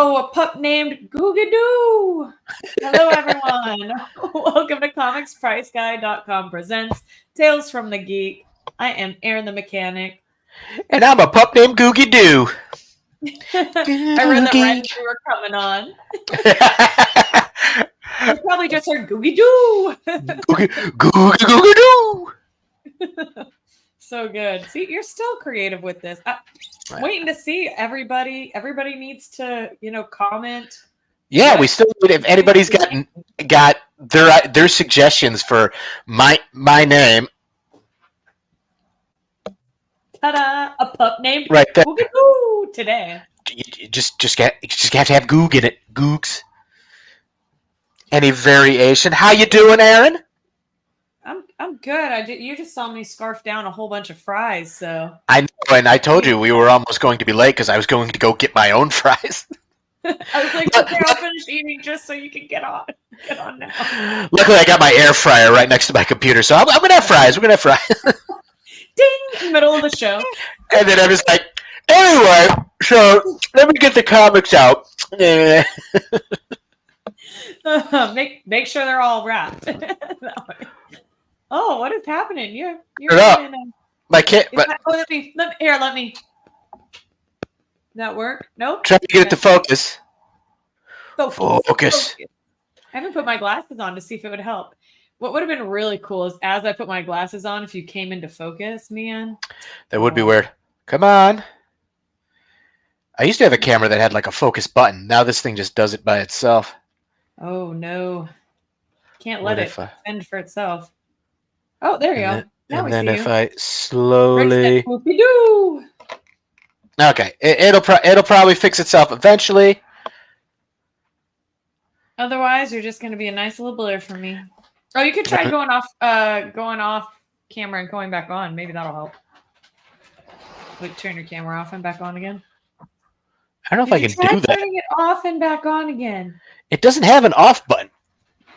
Oh, a pup named Googadoo. Hello, everyone. Welcome to ComicsPriceGuide.com presents Tales from the Geek. I am Aaron the Mechanic. And I'm a pup named Googie Doo. I read that right as we were coming on. I probably just heard Googie Doo. Googie Doo. So good. See, you're still creative with this. Waiting to see everybody. Everybody needs to, comment. Yeah, we still need, if anybody's got their suggestions for my name. Ta-da! A pup named right there. Googadoo today. You just have to have Goog in it. Googs. Any variation? How you doing, Aaron? I'm good. You just saw me scarf down a whole bunch of fries, so I know, and I told you we were almost going to be late because I was going to go get my own fries. I was like, okay, I'll finish eating just so you can get on now. Luckily, I got my air fryer right next to my computer, so I'm gonna have fries. We're gonna have fries. Ding! Middle of the show. And then I was like, anyway, so let me get the comics out. Make sure they're all wrapped. Oh, what is happening? You're in my kid. Let me. That work? Nope. Trying to get it to focus. Focus. I haven't put my glasses on to see if it would help. What would have been really cool is as I put my glasses on, if you came into focus, man. That would be weird. Come on. I used to have a camera that had like a focus button. Now this thing just does it by itself. Oh, no. Can't let it fend for itself. Oh, there you go. Now and then if you. I slowly... Okay, it'll probably fix itself eventually. Otherwise, you're just going to be a nice little blur for me. Oh, you could try going off camera and going back on. Maybe that'll help. Like turn your camera off and back on again. I don't know if I can do that. Turning it off and back on again. It doesn't have an off button.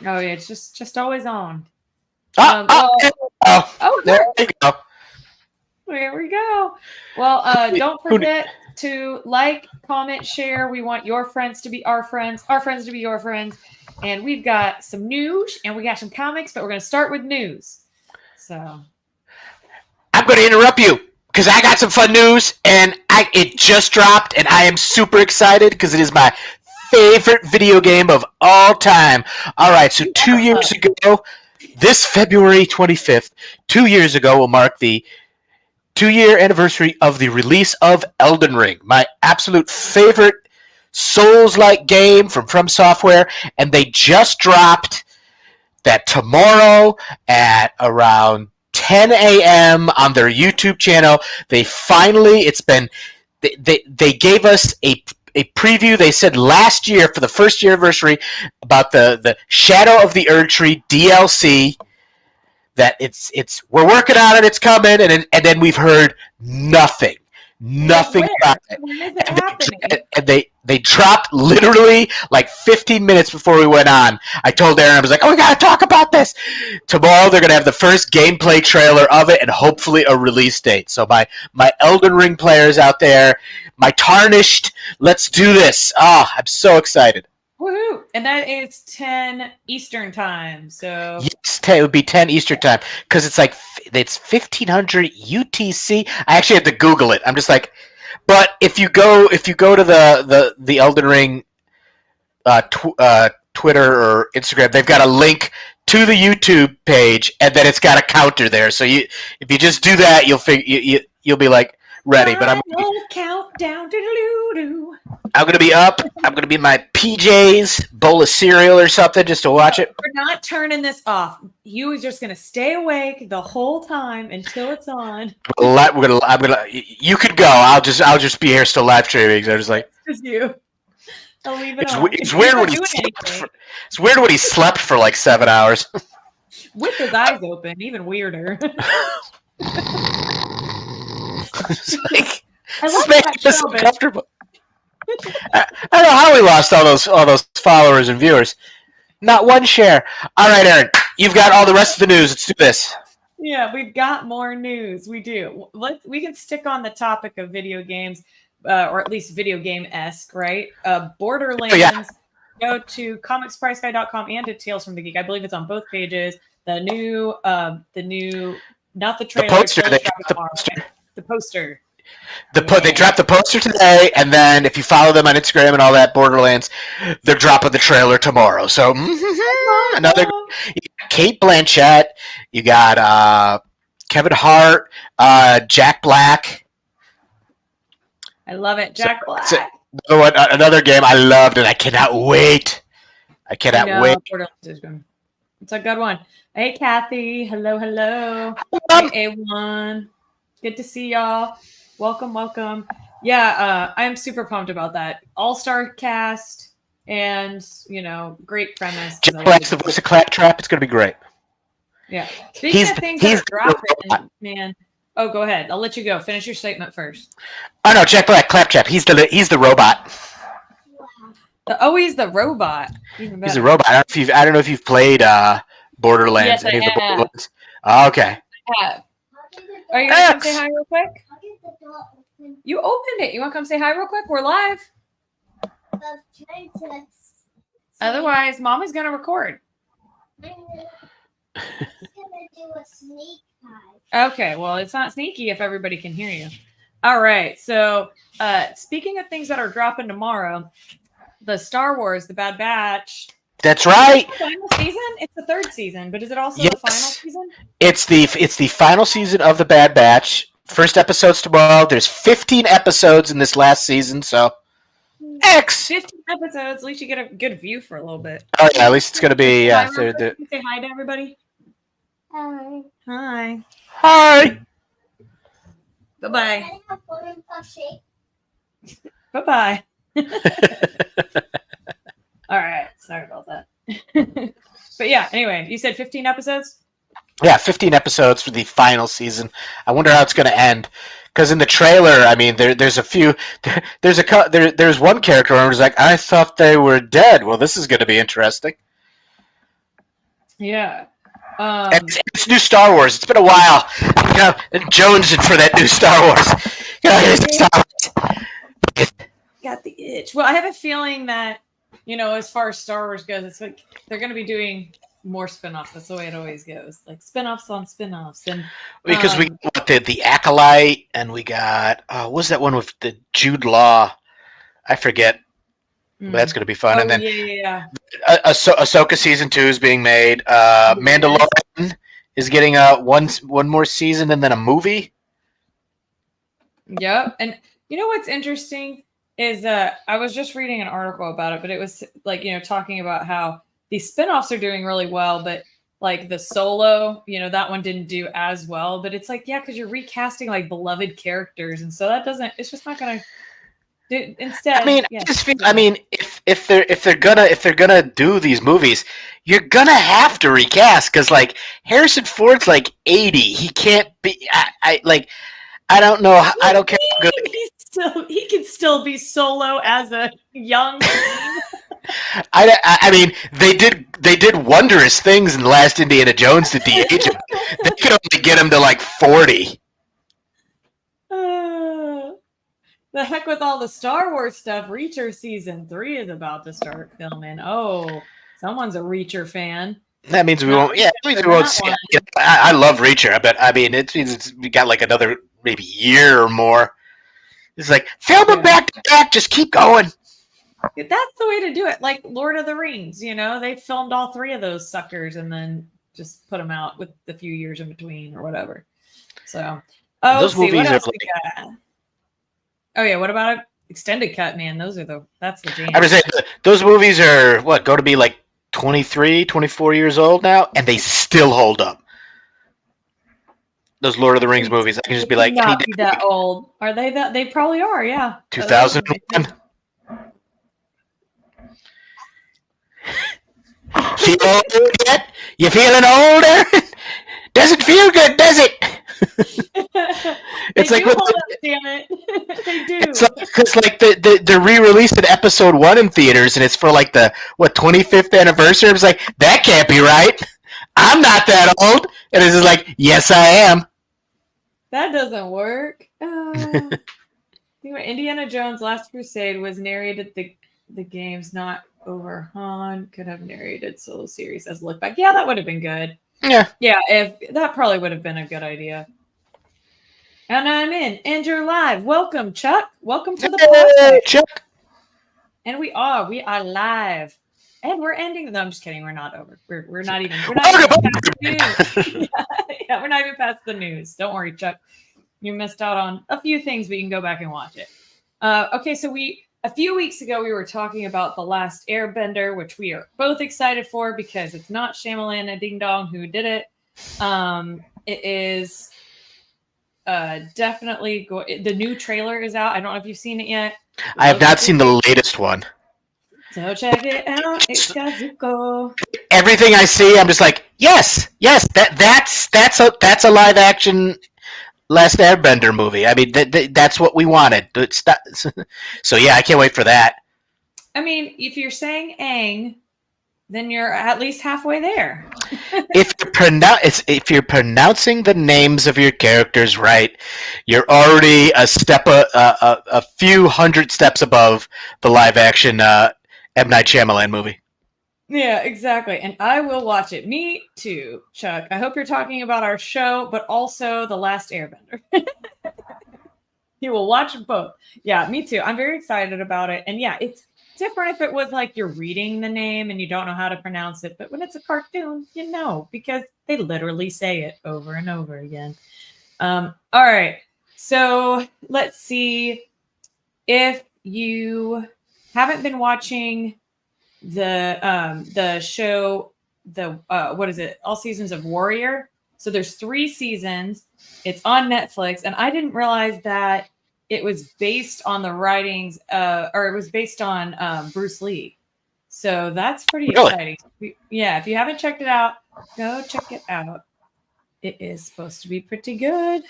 Oh yeah, it's just always on. There you go. There we go. Well, don't forget to like, comment, share. We want your friends to be our friends to be your friends. And we've got some news and we got some comics, but we're going to start with news. So I'm going to interrupt you because I got some fun news and it just dropped and I am super excited because it is my favorite video game of all time. All right, so 2 years ago, this February 25th, 2 years ago will mark the 2-year anniversary of the release of Elden Ring, my absolute favorite Souls-like game from Software, and they just dropped that tomorrow at around 10 a.m. on their YouTube channel. They gave us a preview. They said last year for the first year anniversary about the Shadow of the Erdtree DLC that we're working on it, it's coming, and then we've heard nothing about it. When is it happening? And they dropped literally like 15 minutes before we went on. I told Aaron, I was like, oh, we gotta talk about this. Tomorrow they're gonna have the first gameplay trailer of it and hopefully a release date. So my Elden Ring players out there, my Tarnished, let's do this. Oh, I'm so excited. Woohoo! And that is 10 Eastern time. So yes, it would be 10 Eastern time because it's 1500 UTC. I actually had to Google it. I'm just like, but if you go to the Elden Ring Twitter or Instagram, they've got a link to the YouTube page, and then it's got a counter there. So if you just do that, you'll be like ready. But I'm countdown. I'm gonna be up. I'm gonna be in my PJs, bowl of cereal or something, just to watch it. We're not turning this off. You are just gonna stay awake the whole time until it's on. You could go. I'll just be here still live streaming. So I'm just like, it's just you. I'll leave it on. It's weird when it's weird when he slept for like 7 hours with his eyes open. Even weirder. It's making us uncomfortable. I don't know how we lost all those followers and viewers. Not one share. All right, Aaron, you've got all the rest of the news. Let's do this. Yeah, we've got more news. We do. We can stick on the topic of video games. or at least video game-esque, right? Borderlands. Oh, yeah. Go to comicspriceguide.com and to Tales from the Geek. I believe it's on both pages. The new, not the The trailer. poster. They Trailer's dropping dropped the tomorrow. poster. Okay. The poster. They dropped the poster today, and then if you follow them on Instagram and all that, Borderlands, they're dropping the trailer tomorrow. So another you got Kate Blanchett, you got Kevin Hart, Jack Black. I love it, Jack Black. Another game I loved, and I cannot wait. I cannot wait. Borderlands is good. It's a good one. Hey, Kathy. Hello. Hey, A1. Good to see y'all. Welcome. Yeah, I'm super pumped about that. All-star cast and, great premise. Jack Black's the voice of Claptrap. It's going to be great. Yeah. Speaking of things that are dropping, man. Oh, go ahead. I'll let you go. Finish your statement first. Oh, no, Jack Black, Claptrap. He's the robot. He's the robot. He's a robot. I don't know if you've played Borderlands. Yes, I have. Borderlands. Oh, okay. Are you going to come say hi real quick? You opened it. You want to come say hi real quick? We're live. Otherwise, Mama's going to record. Okay, well, it's not sneaky if everybody can hear you. All right, so speaking of things that are dropping tomorrow, the Star Wars, The Bad Batch. That's right. The final season? It's the third season, but is it also the final season? It's the final season of The Bad Batch. First episode's tomorrow. There's 15 episodes in this last season, so 15 episodes. At least you get a good view for a little bit. Oh yeah, at least it's gonna be. Say hi to everybody. Hi. Bye-bye. Bye-bye. All right. Sorry about that. But yeah, anyway, you said 15 episodes? Yeah, 15 episodes for the final season. I wonder how it's going to end. Because in the trailer, I mean, there's a few. There's one character who's like, I thought they were dead. Well, this is going to be interesting. Yeah. It's new Star Wars. It's been a while. Jonesing for that new Star Wars. Got the itch. Well, I have a feeling that, as far as Star Wars goes, it's like they're going to be doing more spin-offs. That's the way it always goes. Like spin-offs on spin-offs. And because we got the Acolyte, and we got what was that one with the Jude Law? I forget. But that's going to be fun. And then Ahsoka season 2 is being made. Mandalorian is getting one more season and then a movie. Yep. And you know what's interesting is I was just reading an article about it, but it was like, talking about how these spinoffs are doing really well, but like the Solo, that one didn't do as well. But it's like, yeah, because you're recasting like beloved characters, and so it's just not going to. Instead, I mean, if they're gonna do these movies, you're gonna have to recast because like Harrison Ford's like 80. He can't be. I don't know. I don't care. He can still be Solo as a young teen. I mean, they did wondrous things in the last Indiana Jones to de-age him. They could only get him to like 40. The heck with all the Star Wars stuff. Reacher season 3 is about to start filming. Oh, someone's a Reacher fan. That means we won't. Yeah, that means we won't see it. I love Reacher, but I mean, it means we got like another maybe year or more. It's like film them back to back. Just keep going. That's the way to do it. Like Lord of the Rings, they filmed all 3 of those suckers and then just put them out with a few years in between or whatever. So, those movies what else are we got? Oh yeah, what about it? Extended cut, man. That's the jam. I was saying those movies are go to be like 23, 24 years old now, and they still hold up. Those Lord of the Rings movies, I can just be like, not be that old. Are they that? They probably are. Yeah. 2001. Feel old yet? You feeling older? Doesn't feel good, does it? It's like, damn it, they do. It's like they're re-releasing episode 1 in theaters, and it's for like the 25th anniversary. It's like that can't be right. I'm not that old, and it's just like, yes, I am. That doesn't work. Indiana Jones Last Crusade was narrated the game's not over. Han could have narrated solo series as look back. Yeah, that would have been good. Yeah. Yeah, if that probably would have been a good idea. And I'm in, and you're live. Welcome, Chuck. Welcome to the Hey, podcast. Chuck. And we are live. And we're ending. No, I'm just kidding. We're not over. We're not even Welcome past the back. news. Yeah, we're not even past the news. Don't worry, Chuck. You missed out on a few things, but you can go back and watch it. Okay, so a few weeks ago we were talking about The Last Airbender, which we are both excited for because it's not Shyamalan and Ding Dong who did it. It is definitely the new trailer is out. I don't know if you've seen it yet. I have not seen the latest one. So check it out. It's Kazuko. Everything I see, I'm just like, yes, that's a live action Last Airbender movie. I mean, that's what we wanted. So yeah, I can't wait for that. I mean, if you're saying Aang, then you're at least halfway there. If you're pronouncing the names of your characters right, you're already a few hundred steps above the live action M. Night Shyamalan movie. Yeah, exactly. And I will watch it. Me too, Chuck. I hope you're talking about our show, but also The Last Airbender. You will watch both. Yeah, me too. I'm very excited about it. And yeah, it's different if it was like you're reading the name and you don't know how to pronounce it. But when it's a cartoon, you know, because they literally say it over and over again. All right. So let's see. If you haven't been watching the show, what is it? All Seasons of Warrior. So there's 3 seasons. It's on Netflix, and I didn't realize that it was based on the writings, or it was based on Bruce Lee. So that's pretty exciting. Yeah, if you haven't checked it out, go check it out. It is supposed to be pretty good.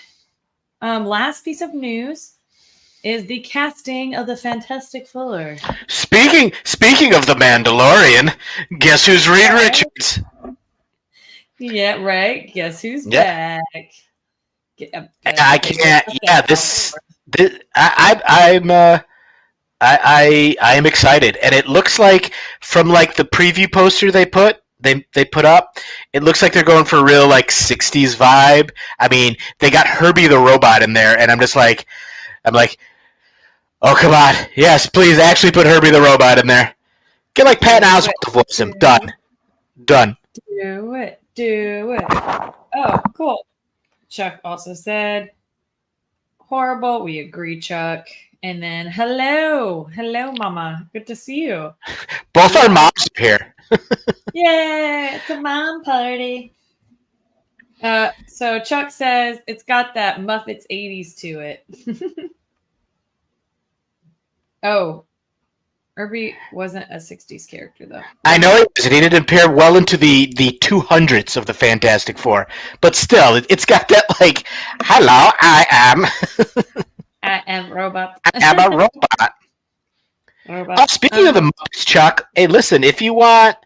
Last piece of news is the casting of the Fantastic Four. Speaking of the Mandalorian, guess who's Reed Richards? Yeah, right. Guess who's back? I can't. Yeah, I am excited, and it looks like from like the preview poster they put up, it looks like they're going for a real like 60s vibe. I mean, they got Herbie the Robot in there, and I'm like, oh, come on. Yes, please actually put Herbie the Robot in there. Get like Patton Oswalt to voice him. Done. Do it. Oh, cool. Chuck also said, horrible. We agree, Chuck. And then, hello, Mama. Good to see you. Both our moms are here. Yeah, it's a mom party. So Chuck says it's got that Muppets 80s to it. Oh, Herbie wasn't a 60s character, though. I know it was. It didn't appear well into the 200s of the Fantastic Four. But still, it's got that, like, hello, I am robot. I am a robot. Speaking of the Muppets, Chuck, hey, listen, if you want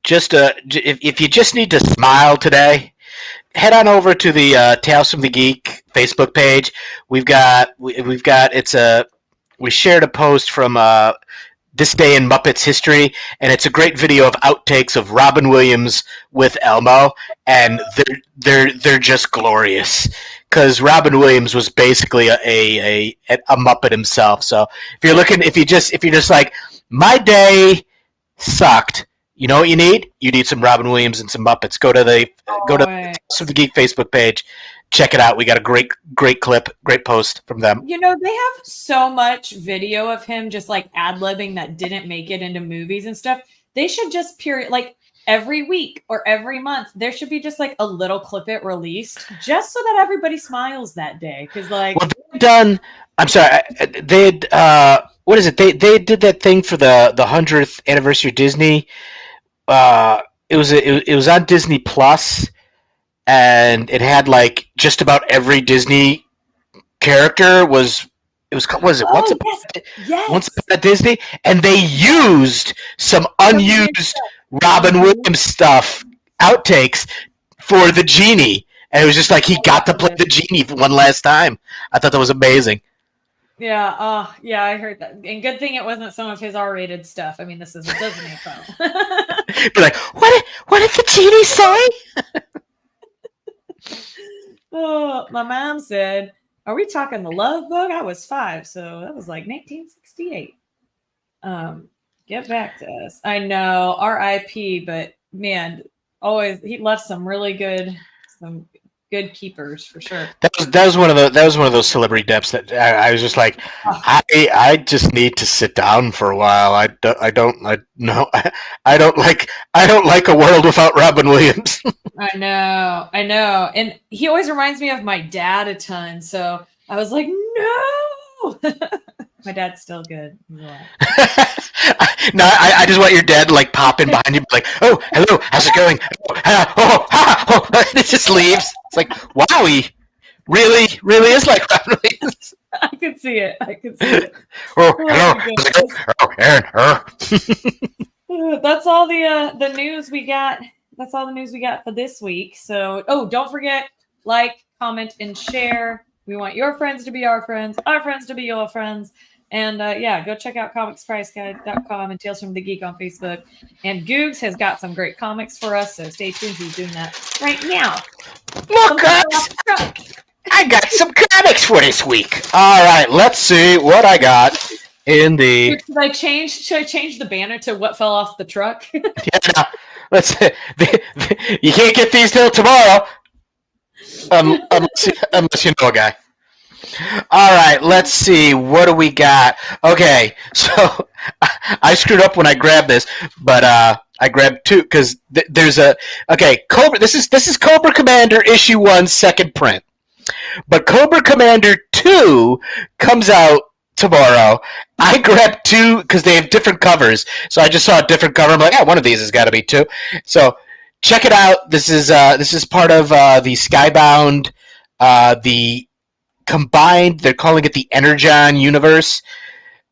if you just need to smile today, head on over to the Tales From The Geek Facebook page. We shared a post from this day in Muppets history, and it's a great video of outtakes of Robin Williams with Elmo, and they're just glorious because Robin Williams was basically a Muppet himself. So if you're just like, my day sucked, you know what you need? You need some Robin Williams and some Muppets. Go to the Tales From The Geek Facebook page. Check it out. We got a great clip, great post from them. You know, they have so much video of him just like ad-libbing that didn't make it into movies and stuff. They should just like every week or every month, there should be just like a little clip it released just so that everybody smiles that day. Because like, well, they've done. I'm sorry. They had what is it? They did that thing for the 100th anniversary of Disney. It was on Disney Plus. And it had like just about every Disney character was Once Upon a Disney, and they used some unused Robin Williams stuff, outtakes for the genie, and it was just like he got to play the genie one last time. I thought that was amazing. Yeah, yeah, I heard that. And good thing it wasn't some of his R-rated stuff. I mean, this is a Disney film. Be like, what did the genie say? Oh, my mom said, "Are we talking the Love Book?" I was 5, so that was like 1968. Get back to us. I know, R.I.P. But man, always he left some good keepers for sure. That was one of those celebrity deaths that I was just like, Oh, I just need to sit down for a while. No, I don't like a world without Robin Williams. I know, and he always reminds me of my dad a ton. So I was like, no. My dad's still good. No, I just want your dad to like pop in behind you, like, oh, hello, how's it going? It just leaves. It's like, wow, he really is like Robin Williams. I could see it. Oh, hello, how's it going? Oh, Aaron. That's all the news we got. That's all the news we got for this week. So, don't forget, like, comment, and share. We want your friends to be our friends to be your friends. And go check out comicspriceguide.com and Tales from the Geek on Facebook. And Googs has got some great comics for us, so stay tuned. He's doing that right now. Look, guys, I got some comics for this week. All right, let's see what I got in the. Should I change the banner to what fell off the truck? Yeah, no, let's. You can't get these till tomorrow, unless you know a guy. All right, let's see. What do we got? Okay, so I screwed up when I grabbed this, but I grabbed two because there's a Cobra. This is Cobra Commander issue 1 second print, but Cobra Commander 2 comes out tomorrow. I grabbed two because they have different covers, so I just saw a different cover. I'm like, one of these has got to be 2. So check it out. This is part of the Skybound, the combined, they're calling it the Energon universe.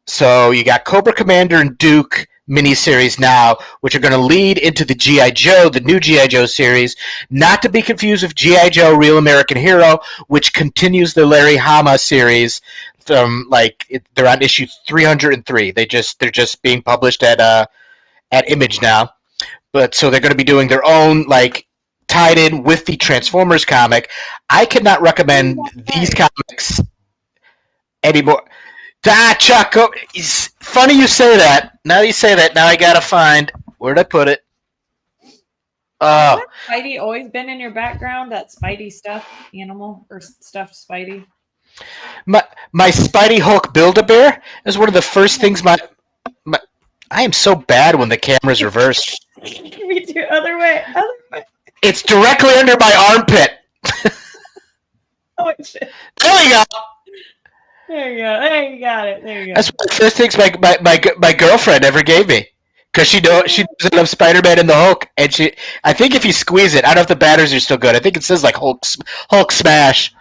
So you got Cobra Commander and Duke miniseries now, which are going to lead into the G.I. Joe, the new G.I. Joe series, not to be confused with G.I. Joe Real American Hero, which continues the Larry Hama series from they're on issue 303. They're just being published at Image now. But so they're going to be doing their own tied in with the Transformers comic. I cannot recommend these comics anymore. Chuck, it's funny you say that. Now you say that, now I gotta find, where'd I put it? Has Spidey always been in your background? That Spidey stuffed animal or stuffed Spidey? My Spidey Hulk Build-A-Bear is one of the first things my I am so bad when the camera's reversed. Me too. Other way. It's directly under my armpit. Oh shit. There we go. There you go. There you got it. There you go. That's one of the first things my girlfriend ever gave me. Because she doesn't love Spider-Man and the Hulk, and I think if you squeeze it, I don't know if the batteries are still good. I think it says Hulk Smash.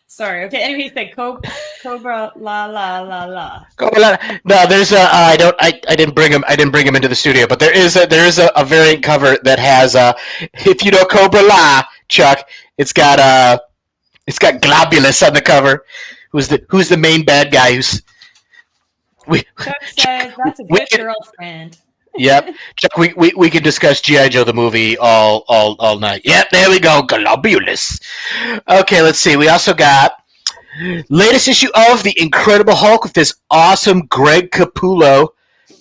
Sorry. Okay. Anyway, he said Cobra la la la la. No, there's I didn't bring him into the studio, but there is a variant cover that has if you know Cobra La, Chuck, it's got Globulus on the cover. Who's the main bad guy? Chuck says that's a good girlfriend. Yep, Chuck. We can discuss G.I. Joe the movie all night. Yep, there we go, Globulus. Okay, let's see. We also got latest issue of the Incredible Hulk with this awesome Greg Capullo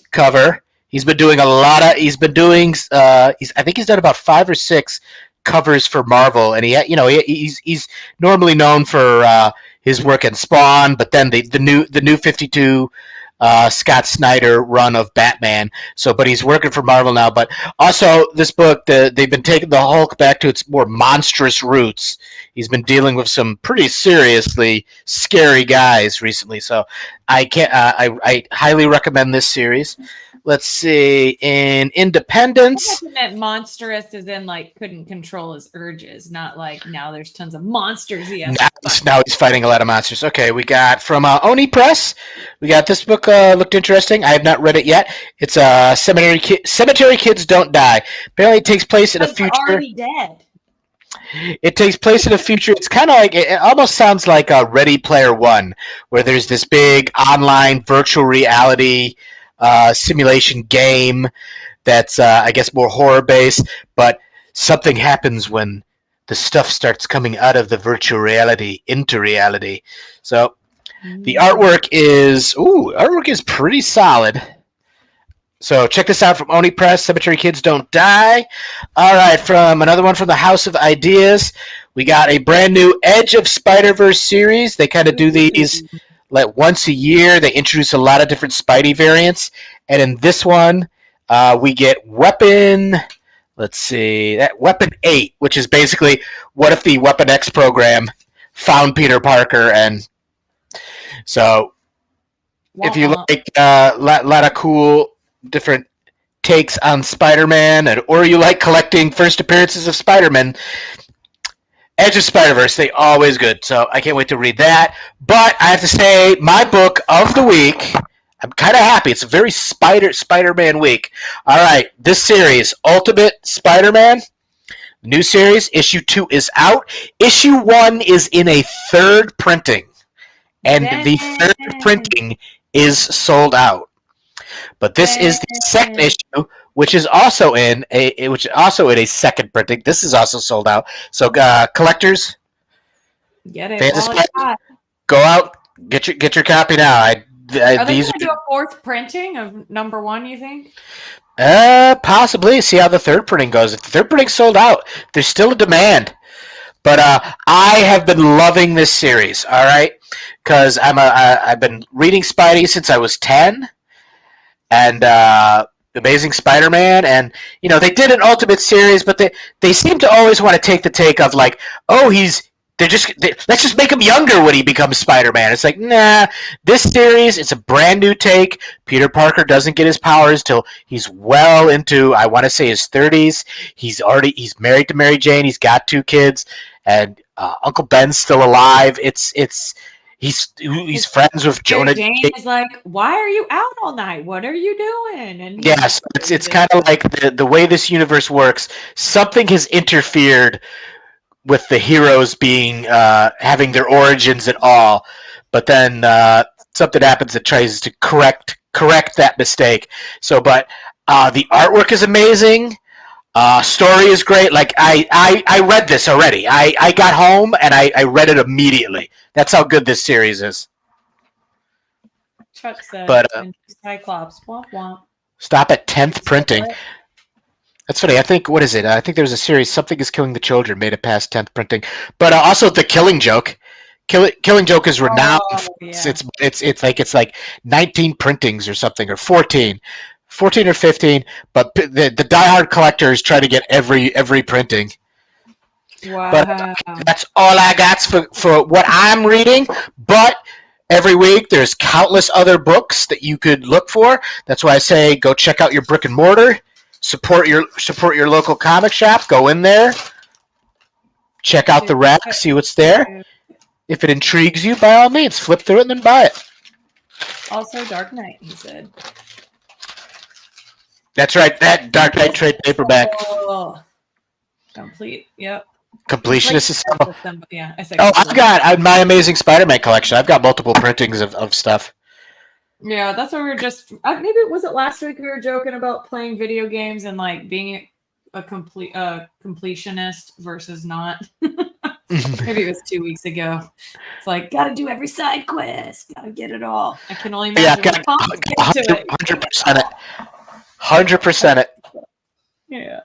cover. He's been doing I think he's done about 5 or 6 covers for Marvel, and he's normally known for his work in Spawn, but then the new 52 Scott Snyder run of Batman. But he's working for Marvel now. But also, this book, they've been taking the Hulk back to its more monstrous roots. He's been dealing with some pretty seriously scary guys recently. So I highly recommend this series. Let's see, in Independence. That monstrous is in couldn't control his urges, not now there's tons of monsters. Now he's fighting a lot of monsters. Okay, we got from Oni Press. We got this book. Looked interesting. I have not read it yet. It's Cemetery Kids Don't Die. Apparently, it takes place in a future. Already dead. It takes place in the future. It's kind of like it almost sounds like a Ready Player One, where there's this big online virtual reality simulation game that's I guess more horror based, but something happens when the stuff starts coming out of the virtual reality into reality. So the artwork is pretty solid. So check this out from Oni Press, Cemetery Kids Don't Die. All right, from another one from the House of Ideas, we got a brand new Edge of Spider-Verse series. They kind of do these like once a year. They introduce a lot of different Spidey variants, and in this one, we get Weapon. Let's see, that Weapon 8, which is basically what if the Weapon X program found Peter Parker, and so if you like a lot of cool different takes on Spider-Man, or you like collecting first appearances of Spider-Man, Edge of Spider-Verse, they always good. So I can't wait to read that. But I have to say, my book of the week, I'm kind of happy. It's a very Spider-Man week. All right, this series, Ultimate Spider-Man, new series, issue 2 is out. Issue 1 is in a third printing, and the third printing is sold out. But this is the second issue, which is also in a second printing. This is also sold out. So collectors, get it. fans of Spider, go out, get your copy now. Are they going to do a fourth printing of number 1? You think? Possibly. See how the third printing goes. If the third printing sold out, there's still a demand. But I have been loving this series. All right, because I've been reading Spidey since I was 10. And Amazing Spider-Man, and they did an Ultimate series, but they seem to always want to take the take of like, oh, let's just make him younger when he becomes Spider-Man. It's like, nah, this series, it's a brand new take. Peter Parker doesn't get his powers till he's well into, I want to say, his 30s. He's married to Mary Jane. He's got 2 kids, and Uncle Ben's still alive. He's friends with Jonah. Jane is like, why are you out all night? What are you doing? And yes, it's kind of like the way this universe works. Something has interfered with the heroes being having their origins at all, but then something happens that tries to correct that mistake. So, but the artwork is amazing. Story is great. Like I read this already. I got home and I read it immediately. That's how good this series is. Chuck said, but Cyclops, womp womp. Stop at 10th printing. That's funny. I think, what is it? I think there was a series, Something is Killing the Children, made it past 10th printing. But also The Killing Joke. Killing Joke is renowned. Yeah. It's like 19 printings or something, or 14 or 15. But the diehard collectors try to get every printing. Wow. But that's all I got for what I'm reading. But every week there's countless other books that you could look for. That's why I say go check out your brick and mortar. Support your local comic shop. Go in there. Check out the rack. See what's there. If it intrigues you, by all means, flip through it and then buy it. Also, Dark Knight, he said. That's right. That Dark Knight trade paperback. Complete. Yep. Completionist is yeah, I said. Oh, I've got my Amazing Spider-Man collection. I've got multiple printings of stuff. Yeah, that's what we were just. Maybe it was it last week we were joking about playing video games and like being a completionist versus not. Maybe it was 2 weeks ago. It's like gotta do every side quest, gotta get it all. I can only imagine. Yeah, 100% it. 100% it. Yeah.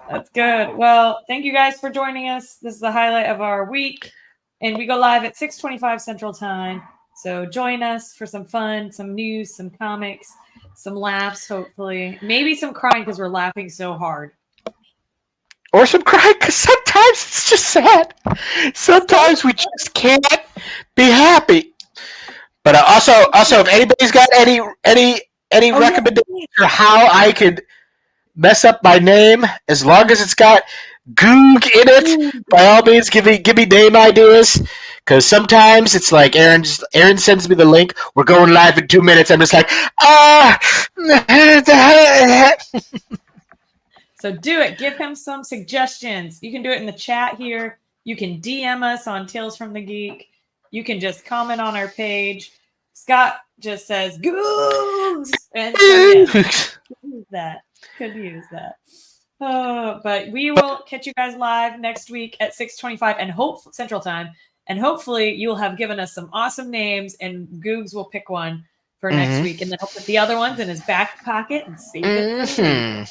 That's good. Well, thank you guys for joining us. This is the highlight of our week. And we go live at 6:25 Central Time. So join us for some fun, some news, some comics, some laughs, hopefully. Maybe some crying because we're laughing so hard. Or some crying because sometimes it's just sad. Sometimes we just can't be happy. But also, if anybody's got any recommendations for how I could mess up my name, as long as it's got Goog in it, by all means, give me name ideas. Because sometimes it's like Aaron sends me the link. We're going live in 2 minutes. I'm just like, So do it. Give him some suggestions. You can do it in the chat here. You can DM us on Tales from the Geek. You can just comment on our page. Scott just says Googs, and so yes, could use that. Could use that. But we will catch you guys live next week at 6:25 and hope Central Time, and hopefully you'll have given us some awesome names, and Googs will pick one for next week, and then he'll put the other ones in his back pocket and save it for later.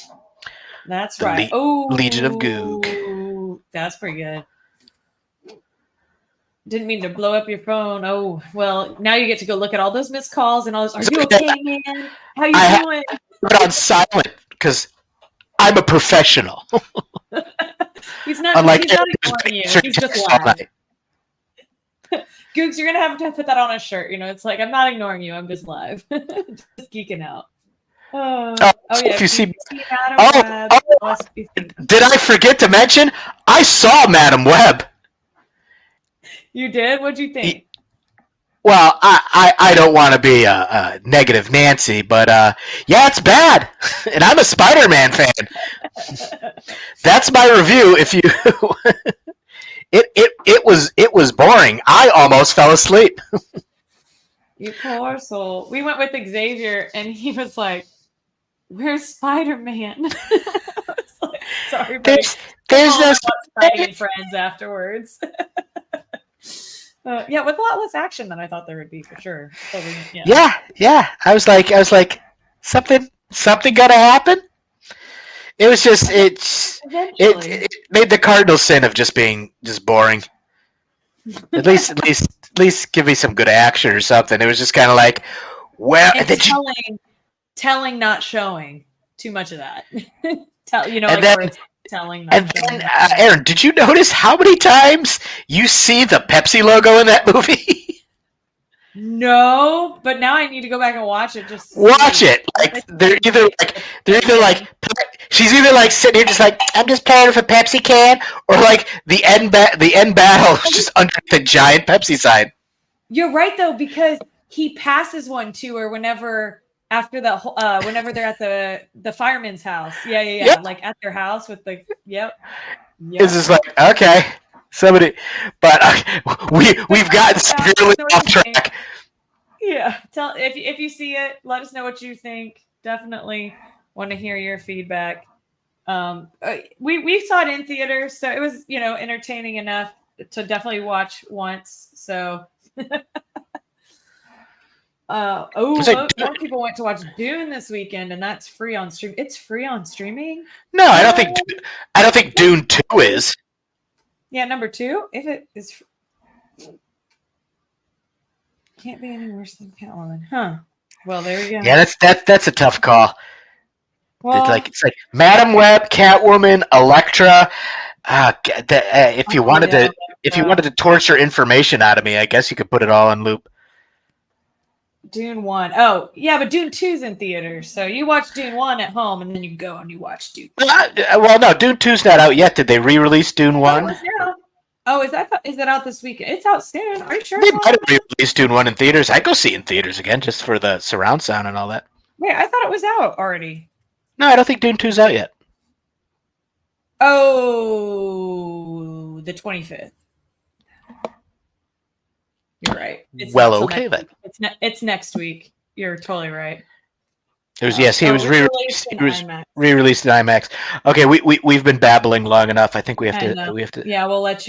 That's The right. Legion of Goog. That's pretty good. Didn't mean to blow up your phone. Oh, well, now you get to go look at all those missed calls and all those. Are you okay, man? How you doing? Put on silent because I'm a professional. He's not ignoring you. He's just live. Googs, you're going to have to put that on a shirt. It's like, I'm not ignoring you. I'm just live. Just geeking out. Yeah. If you see Madam Web, did I forget to mention? I saw Madam Web. You did? What'd you think? Well, I don't want to be a negative Nancy, but yeah, it's bad, and I'm a Spider-Man fan. That's my review. If you, it was boring. I almost fell asleep. You poor soul. We went with Xavier, and he was like, "Where's Spider-Man?" I was like, sorry, buddy. There's no Spider-Man friends afterwards. Yeah, with a lot less action than I thought there would be for sure. So yeah. I was like, something gotta happen. It was just it made the cardinal sin of just being just boring. At least give me some good action or something. It was just kind of like, well, telling, not showing. Too much of that. Telling. Not and showing. then, Aaron, did you notice how many times you see the Pepsi logo in that movie? No, but now I need to go back and watch it. Just watch it. Like they're either like she's either like sitting here just like, I'm just playing with a Pepsi can, or like the end battle is just under the giant Pepsi sign. You're right though, because he passes one to her whenever whenever they're at the fireman's house. Yeah. Yep. Like at their house with the yep. It's just like, okay, somebody, but we've gotten severely off track. Yeah, if you see it, let us know what you think. Definitely want to hear your feedback. We saw it in theaters, so it was entertaining enough to definitely watch once. So. More people went to watch Dune this weekend, and that's free on stream. It's free on streaming. No, I don't think Dune 2 is. Yeah, number 2. If it is, can't be any worse than Catwoman, huh? Well, there we go. Yeah, that's a tough call. Well, it's like Madam Web, Catwoman, Elektra. If you wanted to torture information out of me, I guess you could put it all on loop. Dune 1. Oh, yeah, but Dune 2's in theaters. So you watch Dune 1 at home, and then you go and you watch Dune 2. Well, no, Dune 2's not out yet. Did they re-release Dune 1? Oh, is that out this weekend? It's out soon. Are you sure? They might have re-released Dune 1 in theaters. I'd go see it in theaters again just for the surround sound and all that. Wait, I thought it was out already. No, I don't think Dune 2's out yet. Oh, the 25th. You're right. It's okay then. It's next week. You're totally right. He was re-released. He was re-released in IMAX. Okay, we've been babbling long enough. I think we have to. Yeah, we'll let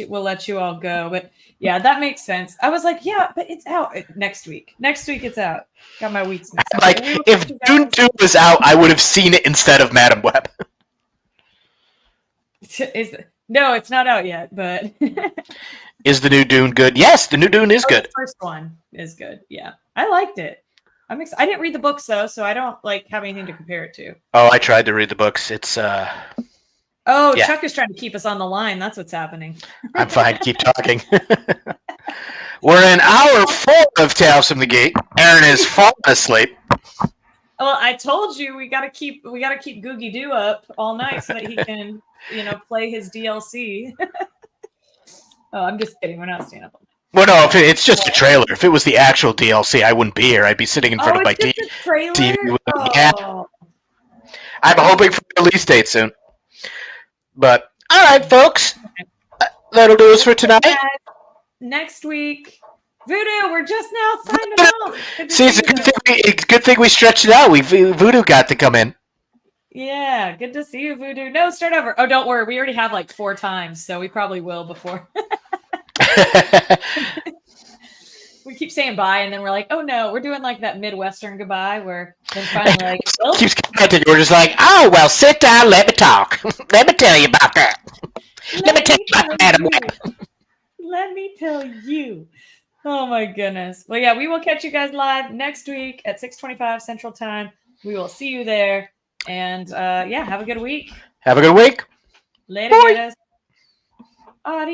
you all go. But yeah, that makes sense. I was like, yeah, but it's out next week. Next week it's out. Got my weeks mixed up. Like if Dune 2 was out, I would have seen it instead of Madam Web. No, it's not out yet, but is the new Dune good? Yes, the new Dune is good. The first one is good. Yeah, I liked it. I didn't read the books though, so I don't have anything to compare it to. Oh, I tried to read the books. It's Oh, yeah. Chuck is trying to keep us on the line. That's what's happening. I'm fine. Keep talking. We're in hour 4 of Tales from the Geek. Aaron is falling asleep. Well, I told you we gotta keep Googie Doo up all night so that he can, play his DLC. Oh, I'm just kidding. We're not staying up all night. Well, no, if it's just a trailer. If it was the actual DLC, I wouldn't be here. I'd be sitting in front of my TV. TV. Yeah. I'm hoping for a release date soon. But all right, folks, that'll do us for tonight. Next week, Voodoo. We're just now signing off. See, it's a good thing we stretched it out. Voodoo got to come in. Yeah, good to see you, Voodoo. No, start over. Oh, don't worry. We already have like 4 times, so we probably will before. We keep saying bye, and then we're like, oh no, we're doing like that Midwestern goodbye where then finally like, well, keeps commenting. We're just like, oh well, sit down, let me talk. Let me tell you about that. Let me tell you about Madam Web. Let me tell you. Oh my goodness. Well, yeah, we will catch you guys live next week at 6:25 Central Time. We will see you there. And yeah, have a good week. Have a good week. Later, guys. Adios.